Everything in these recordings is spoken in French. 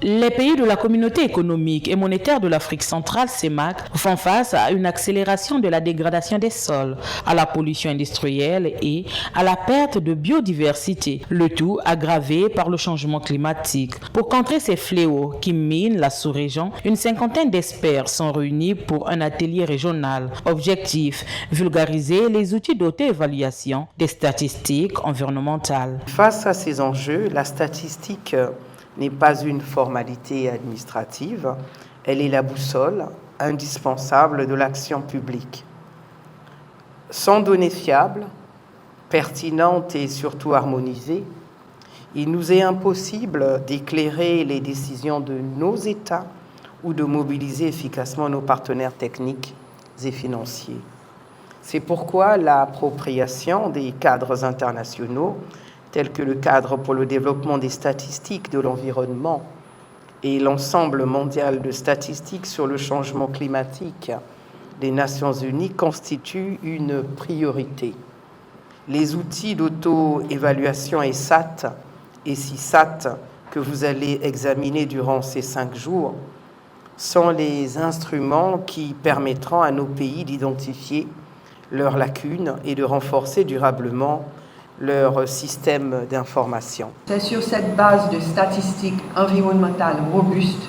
Les pays de la communauté économique et monétaire de l'Afrique centrale, CEMAC, font face à une accélération de la dégradation des sols, à la pollution industrielle et à la perte de biodiversité, le tout aggravé par le changement climatique. Pour contrer ces fléaux qui minent la sous-région, une cinquantaine d'experts sont réunis pour un atelier régional. Objectif, vulgariser les outils d'auto-évaluation des statistiques environnementales. Face à ces enjeux, la statistique n'est pas une formalité administrative, elle est la boussole indispensable de l'action publique. Sans données fiables, pertinentes et surtout harmonisées, il nous est impossible d'éclairer les décisions de nos États ou de mobiliser efficacement nos partenaires techniques et financiers. C'est pourquoi l'appropriation des cadres internationaux tels que le cadre pour le développement des statistiques de l'environnement et l'ensemble mondial de statistiques sur le changement climatique des Nations Unies constituent une priorité. Les outils d'auto-évaluation ESAT et CISAT que vous allez examiner durant ces 5 jours sont les instruments qui permettront à nos pays d'identifier leurs lacunes et de renforcer durablement leur système d'information. C'est sur cette base de statistiques environnementales robustes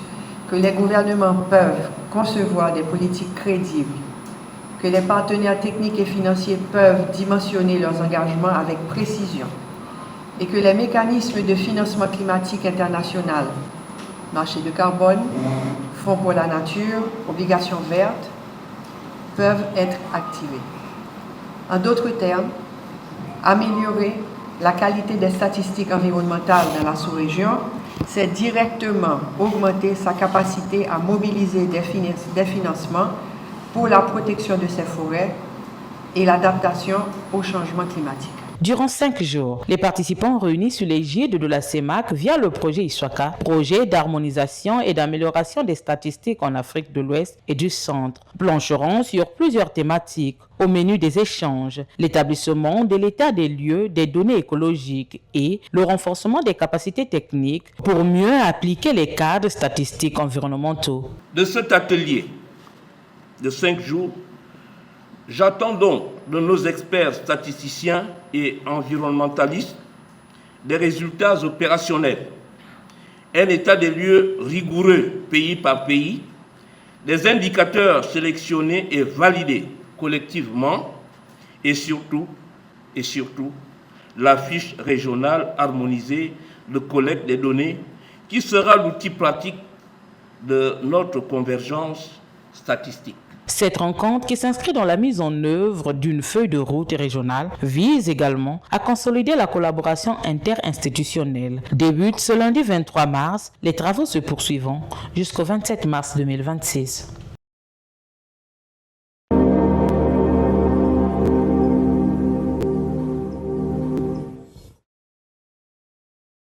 que les gouvernements peuvent concevoir des politiques crédibles, que les partenaires techniques et financiers peuvent dimensionner leurs engagements avec précision et que les mécanismes de financement climatique international, marché de carbone, fonds pour la nature, obligations vertes, peuvent être activés. En d'autres termes, améliorer la qualité des statistiques environnementales dans la sous-région, c'est directement augmenter sa capacité à mobiliser des financements pour la protection de ses forêts et l'adaptation au changement climatique. Durant 5 jours, les participants réunis sous l'égide de la CEMAC via le projet ISWACA, projet d'harmonisation et d'amélioration des statistiques en Afrique de l'Ouest et du Centre, plancheront sur plusieurs thématiques. Au menu des échanges, l'établissement de l'état des lieux des données écologiques et le renforcement des capacités techniques pour mieux appliquer les cadres statistiques environnementaux. De cet atelier de 5 jours, j'attends donc de nos experts statisticiens et environnementalistes des résultats opérationnels, un état des lieux rigoureux pays par pays, des indicateurs sélectionnés et validés collectivement et surtout, la fiche régionale harmonisée de collecte des données qui sera l'outil pratique de notre convergence statistique. Cette rencontre, qui s'inscrit dans la mise en œuvre d'une feuille de route régionale, vise également à consolider la collaboration interinstitutionnelle. Débute ce lundi 23 mars, les travaux se poursuivront jusqu'au 27 mars 2026.